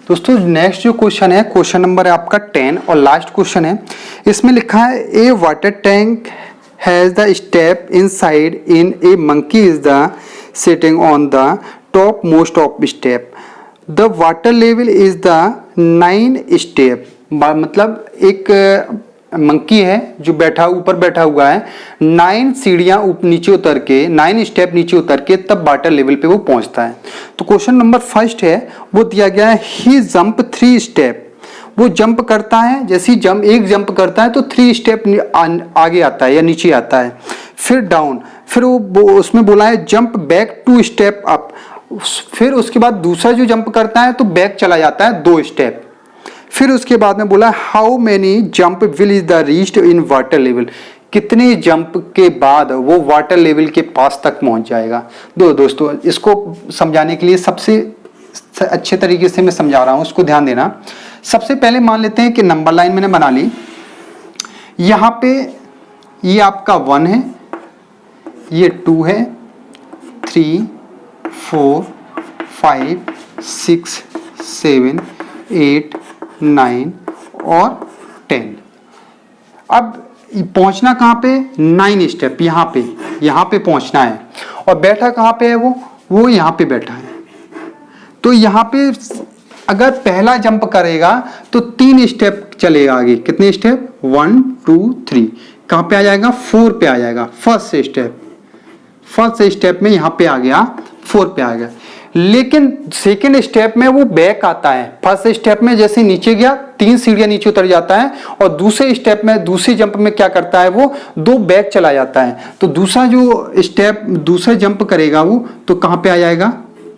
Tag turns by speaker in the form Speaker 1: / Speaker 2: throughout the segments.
Speaker 1: दोस्तों नेक्स्ट जो क्वेश्चन है, क्वेश्चन नंबर है आपका 10 और लास्ट क्वेश्चन है। इसमें लिखा है a water tank has the step inside in a monkey is the sitting on the top most of step the water level is the 9 step. मतलब एक मंकी है जो ऊपर बैठा हुआ है, 9 सीढ़ियां नीचे उतर के 9 स्टेप नीचे उतर के तब वाटर लेवल पे वो पहुंचता है। तो क्वेश्चन नंबर फर्स्ट है वो दिया गया है ही जंप 3 स्टेप। वो जंप करता है, जैसे ही एक जंप करता है तो 3 स्टेप आगे आता है या नीचे आता है, फिर डाउन, फिर वो उसमें बोला है जंप बैक 2 स्टेप अप, फिर उसके बाद दूसरा जो जंप करता है तो बैक चला जाता है 2 स्टेप, फिर उसके बाद में बोला how many jump will is the reached in water level. कितने जंप के बाद वो वाटर लेवल के पास तक पहुंच जाएगा। दोस्तों इसको समझाने के लिए सबसे अच्छे तरीके से मैं समझा रहा हूं, उसको ध्यान देना। सबसे पहले मान लेते हैं कि नंबर लाइन मैंने बना ली। यहां पे ये आपका 1 है, ये 2 है, 3 4 5 6 7 8 9 और 10। अब पहुंचना कहां पे, 9 स्टेप यहाँ पे पहुंचना है। और बैठा कहां पे है वो यहाँ पे बैठा है। तो यहाँ पे अगर पहला जंप करेगा तो 3 स्टेप चलेगा आगे। कितने स्टेप, 1 2 3, कहां पे आ जाएगा, 4 पे आ जाएगा। फर्स्ट स्टेप में यहाँ पे आ गया, 4 पे आ गया। लेकिन सेकेंड स्टेप में वो बैक आता है। फर्स्ट स्टेप में जैसे नीचे गया 3 सीढ़ियां नीचे उतर जाता है, और दूसरे स्टेप में दूसरे जंप में क्या करता है वो 2 बैक चला जाता है। तो दूसरा जो स्टेप दूसरा जंप करेगा वो तो कहां पे आ जाएगा,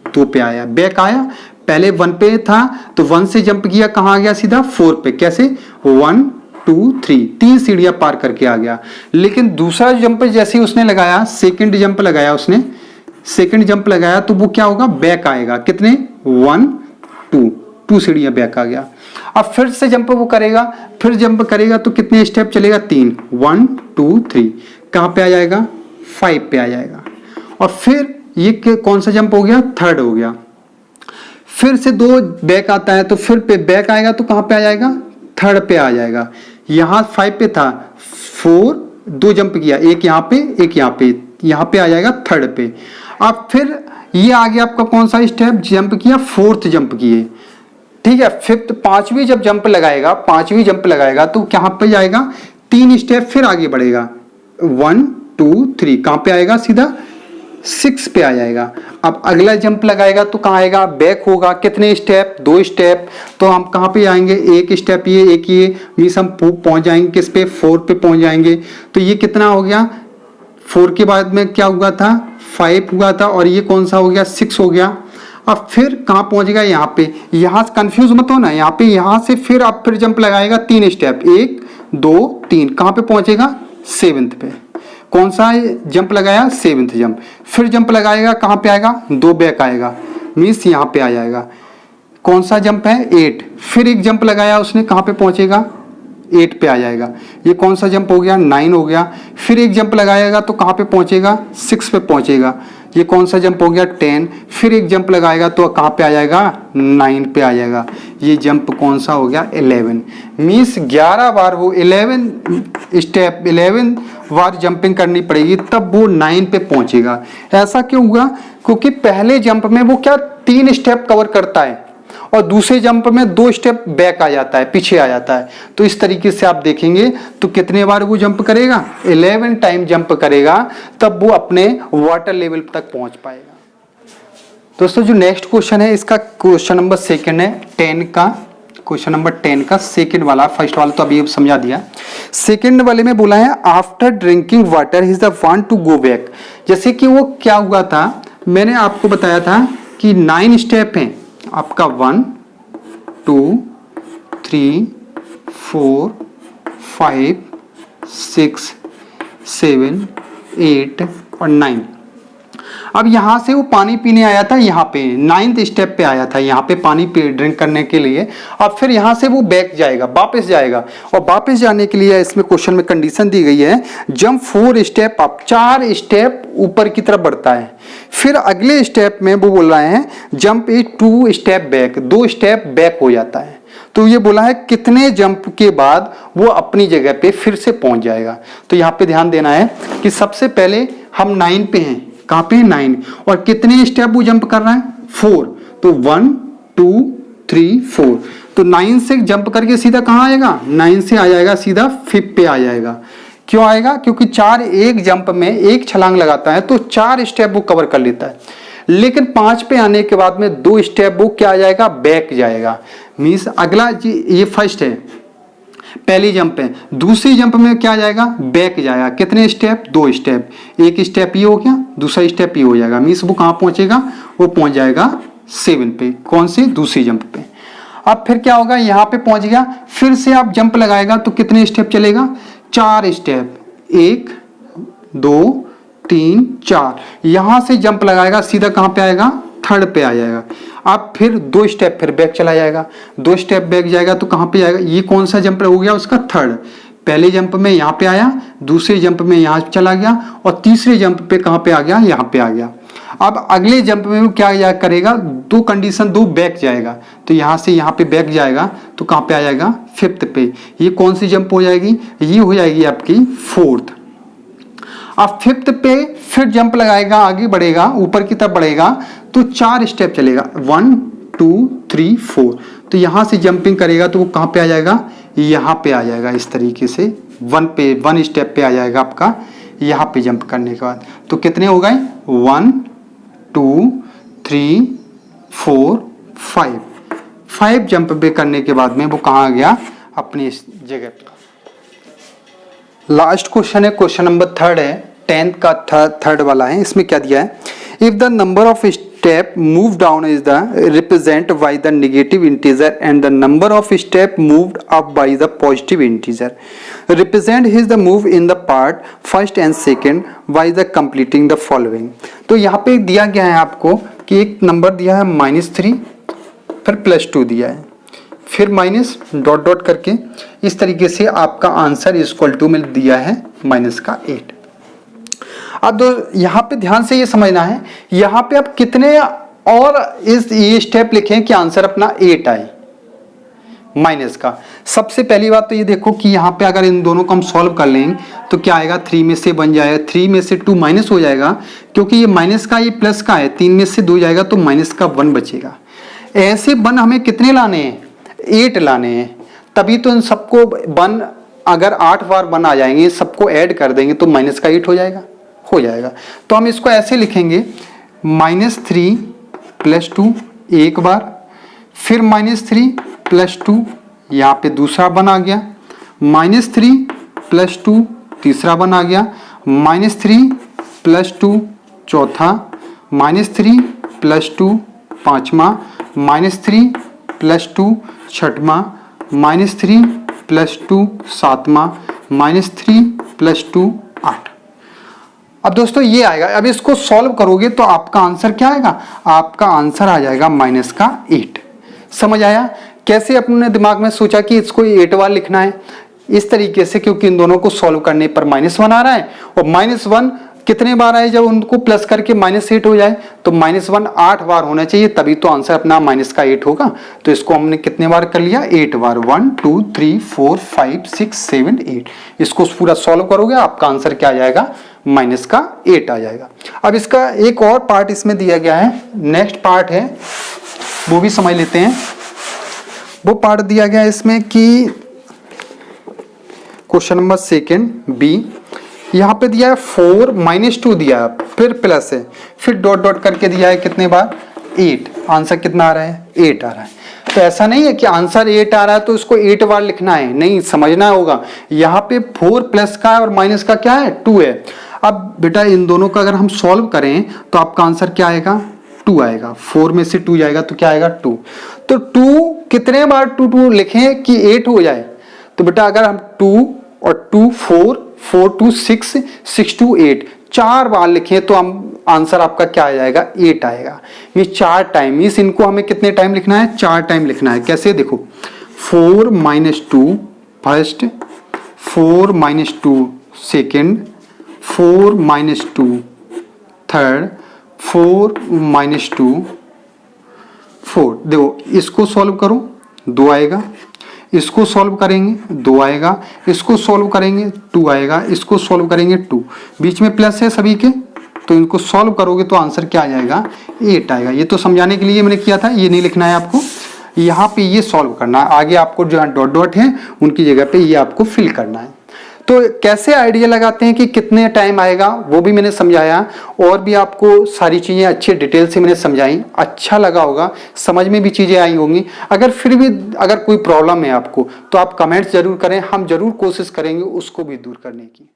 Speaker 1: 2 पे आया, बैक आया। पहले 1 पे था तो 1 से जंप किया, कहां आ गया, सीधा 4 पे। कैसे, 1 2 3, 3 सीढ़ियां पार करके आ गया। लेकिन दूसरा जंप जैसे उसने लगाया, सेकेंड जंप लगाया उसने, सेकंड जंप लगाया तो वो क्या होगा, बैक आएगा। कितने, 1 2 सीढ़ियां बैक आ गया। अब फिर से जंप वो करेगा, फिर जंप करेगा तो कितने स्टेप चलेगा, 3 1 2 3, कहां पे आ जाएगा, 5 पे आ जाएगा। और फिर ये कौन सा जंप हो गया, थर्ड हो गया। फिर से 2 बैक आता है तो फिर पे बैक आएगा तो कहां पे आ जाएगा, थर्ड पे आ जाएगा। यहां 5 पे था, 4 2 जंप किया, एक यहाँ पे एक यहाँ पे आ जाएगा थर्ड पे। अब फिर ये आ गया आपका कौन सा स्टेप, जंप किया, 4th जंप किए, ठीक है। 5th 5वीं जब जंप लगाएगा तो कहां पे जाएगा, 3 स्टेप फिर आगे बढ़ेगा, 1 2 3, कहां पे आएगा, सीधा 6 पे आ जाएगा। अब अगला जंप लगाएगा तो कहां आएगा, बैक होगा। कितने स्टेप, 2 स्टेप। तो हम कहां पे आएंगे, एक स्टेप ये, एक ये हम पहुंच जाएंगे किस पे, 4 पे पहुंच जाएंगे। तो ये कितना हो गया, 4 के बाद में क्या हुआ था, 5 हुआ था, और ये कौन सा हो गया, 6 हो गया। अब फिर कहां पहुंचेगा, यहाँ पे। यहां से कंफ्यूज मत होना, यहाँ पे, यहां से फिर आप फिर जंप लगाएगा 3 स्टेप, 1 2 3, कहां पे पहुंचेगा, 7th पे। कौन सा जंप लगाया, 7th जंप। फिर जंप लगाएगा, कहां पे आएगा, 2 बैक आएगा, मीन्स यहां पे आ जाएगा। कौन सा जंप है, 8। फिर एक जंप लगाया उसने, कहां पे पहुंचेगा, 8 पे आ जाएगा। ये कौन सा जंप हो गया, 9 हो गया। फिर एक जंप लगाएगा तो कहां पे पहुंचेगा, 6 पे पहुंचेगा। ये कौन सा जंप हो गया, 10। फिर एक जंप लगाएगा तो कहां पे आ जाएगा, 9 पे आ जाएगा। ये जंप कौन सा हो गया, 11। मीन्स 11 बार वो 11 बार जंपिंग करनी पड़ेगी, तब वो 9 पे पहुंचेगा। ऐसा क्यों हुआ, क्योंकि पहले जंप में वो क्या 3 स्टेप कवर करता है, और दूसरे जंप में 2 स्टेप बैक आ जाता है, पीछे आ जाता है। तो इस तरीके से आप देखेंगे तो कितने बार वो जंप करेगा, 11 टाइम जंप करेगा, तब वो अपने वाटर लेवल तक पहुंच पाएगा। दोस्तों जो नेक्स्ट क्वेश्चन है, इसका क्वेश्चन नंबर 2 है, 10 का क्वेश्चन नंबर 10 का सेकंड वाला। फर्स्ट वाला तो अभी समझा दिया। सेकंड वाले में बोला है after drinking water he is the want to go back. जैसे कि वो क्या हुआ था, मैंने आपको बताया था कि 9 स्टेप हैं आपका, 1 2 3 4 5 6 7 8 और 9। अब यहाँ से वो पानी पीने आया था, यहाँ पे 9th स्टेप पे आया था, यहाँ पे पानी ड्रिंक करने के लिए। अब फिर यहाँ से वो बैक जाएगा, वापस जाएगा, और वापस जाने के लिए इसमें क्वेश्चन में कंडीशन दी गई है जंप 4 स्टेप अप, 4 स्टेप ऊपर की तरफ बढ़ता है। फिर अगले स्टेप में वो बोल रहे हैं jump 2 step back, 2 step back हो जाता है। तो ये बोला है कितने जंप के बाद वो अपनी जगह पे फिर से पहुंच जाएगा। तो यहाँ पे ध्यान देना है कि सबसे पहले हम 9 पे हैं, कहाँ पे 9, और कितने स्टेप वो जंप कर रहा है 4, तो 1 2 3 4, तो 9 से जंप करके सीधा कहाँ आएगा, 9 से आ जाएगा सीधा 5 पे आ जाएगा। क्यों आएगा, क्योंकि 4 एक जंप में एक छलांग लगाता है तो 4 स्टेप वो कवर कर लेता है। लेकिन 5 पे आने के बाद में 2 स्टेप वो क्या आ जाएगा, बैक जाएगा। मीन्स अगला जी ये फर्स्ट है, पहली जंप है, दूसरी जंप में क्या जाएगा, बैक जाएगा। कितने स्टेप, 2 स्टेप, एक स्टेप ये हो गया, दूसरा स्टेप ये हो जाएगा। मीन्स वो कहाँ पहुंचेगा, वो पहुंच जाएगा 7 पे, कौन सी, दूसरी जंप पे। अब फिर क्या होगा, यहाँ पे पहुंच गया, फिर से आप जंप लगाएगा तो कितने स्टेप चलेगा, 4 स्टेप, 1 2 3 4, यहां से जंप लगाएगा सीधा कहां पे आएगा, 3rd पे आ जाएगा। अब फिर 2 स्टेप फिर बैक चला जाएगा, 2 स्टेप बैक जाएगा तो कहां पे आएगा, ये कौन सा जंप हो गया उसका 3rd। पहले जंप में यहाँ पे आया, दूसरे जंप में यहाँ चला गया, और तीसरे जंप पे कहां पे आ गया, यहाँ पे आ गया। अब अगले जंप में वो क्या करेगा, 2 कंडीशन, 2 बैक जाएगा, तो यहाँ से यहाँ पे बैक जाएगा तो कहाँ पे आ जाएगा, 5th पे। ये कौन सी जंप हो जाएगी, ये हो जाएगी आपकी 4th। अब 5th पे फिर जंप लगाएगा, आगे बढ़ेगा, ऊपर की तरफ बढ़ेगा तो 4 स्टेप चलेगा, 1 2 3 4, तो यहाँ से जंपिंग करेगा तो वो कहाँ पे आ जाएगा, यहाँ पे आ जाएगा। इस तरीके से 1 स्टेप पे आ जाएगा आपका, यहाँ पे जंप करने के बाद। तो कितने हो गए, 1 2 3 4 5 जंप पे करने के बाद में वो कहाँ आ गया, अपनी इस जगह पे। लास्ट क्वेश्चन है, क्वेश्चन नंबर 3rd है, 10th का 3rd वाला है। इसमें क्या दिया है, if the number of step move down is the represent by the negative integer and the number of step moved up by the positive integer, represent his the move in the part first and second by the completing the following. तो यहाँ पे दिया गया है आपको कि एक number दिया है -3, फिर +2 दिया है, फिर माइनस डॉट डॉट करके, इस तरीके से आपका आंसर इक्वल टू में दिया है -8। अब यहाँ पे ध्यान से ये समझना है, यहाँ पे आप कितने और ये स्टेप लिखें कि आंसर अपना 8 आए माइनस का। सबसे पहली बात तो ये देखो कि यहाँ पे अगर इन दोनों को हम सॉल्व कर लेंगे तो क्या आएगा, 3 में से बन जाएगा, 3 में से 2 माइनस हो जाएगा, क्योंकि ये माइनस का ये प्लस का है, 3 में से 2 जाएगा तो माइनस का 1 बचेगा। ऐसे 1 हमें कितने लाने हैं, 8 लाने हैं, तभी तो इन सबको 1, अगर 8 बार 1 आ जाएंगे, सबको ऐड कर देंगे तो माइनस का 8 हो जाएगा। तो हम इसको ऐसे लिखेंगे, -3 + 2 एक बार, फिर -3 + 2, यहाँ पे दूसरा 1 आ गया, -3 + 2 तीसरा 1 आ गया, -3 + 2 चौथा, -3 + 2 पांचवा, -3 + 2 छठवां, -3 + 2 सातवां, -3 + 2 8। अब दोस्तों ये आएगा, अब इसको सॉल्व करोगे तो आपका आंसर क्या आएगा, आपका आंसर आ जाएगा -8। समझ आया कैसे अपने दिमाग में सोचा कि इसको 8 बार लिखना है, इस तरीके से, क्योंकि इन दोनों को सॉल्व करने पर -1 आ रहा है, और -1 कितने बार आए, जब उनको प्लस करके -8 हो जाए तो -1 8 बार होना चाहिए, तभी तो आंसर अपना -8 होगा। तो इसको हमने कितने बार कर लिया, 8 बार, 1 2 3 4 5 6 7 8। इसको पूरा सॉल्व करोगे आपका आंसर क्या आ जाएगा, -8 आ जाएगा। अब इसका एक और पार्ट इसमें दिया गया है, नेक्स्ट पार्ट है वो भी समझ लेते हैं। वो पार्ट दिया गया है इसमें कि क्वेश्चन नंबर 2 बी, यहाँ पे दिया है 4 -2 दिया है, फिर प्लस है, फिर डॉट डॉट करके दिया है कितने बार, 8। आंसर कितना आ रहा है, 8 आ रहा है। तो ऐसा नहीं है कि आंसर 8 आ रहा है तो इसको 8 बार लिखना है, नहीं, समझना होगा। यहाँ पे 4 प्लस का है और माइनस का क्या है, 2 है। अब बेटा इन दोनों का अगर हम सॉल्व करें तो आपका आंसर क्या आएगा, 2 आएगा। 4 में से 2 जाएगा तो क्या आएगा, 2। तो 2 कितने बार 2 लिखें कि 8 हो जाए, तो बेटा अगर हम 2 और 2 4 4 2 6 6 2 8 4 बार लिखें तो हम आंसर आपका क्या आ जाएगा, 8 आएगा। ये 4 टाइम, मीन्स इनको हमें कितने टाइम लिखना है, 4 टाइम लिखना है। कैसे, देखो 4 - 2 फर्स्ट, 4 - 2 सेकेंड, 4 - 2 थर्ड, 4 - 2 4। देखो इसको सॉल्व करो 2 आएगा, इसको सॉल्व करेंगे 2 आएगा, इसको सॉल्व करेंगे 2 आएगा, इसको सॉल्व करेंगे 2, बीच में प्लस है सभी के, तो इनको सॉल्व करोगे तो आंसर क्या आ जाएगा, 8 आएगा। ये तो समझाने के लिए मैंने किया था, ये नहीं लिखना है आपको, यहाँ पे ये सॉल्व करना है। आगे आपको जो डॉट डॉट है उनकी जगह पे ये आपको फिल करना है। तो कैसे आइडिया लगाते हैं कि कितने टाइम आएगा वो भी मैंने समझाया, और भी आपको सारी चीज़ें अच्छे डिटेल से मैंने समझाई। अच्छा लगा होगा, समझ में भी चीज़ें आई होंगी। अगर फिर भी अगर कोई प्रॉब्लम है आपको तो आप कमेंट्स जरूर करें, हम जरूर कोशिश करेंगे उसको भी दूर करने की।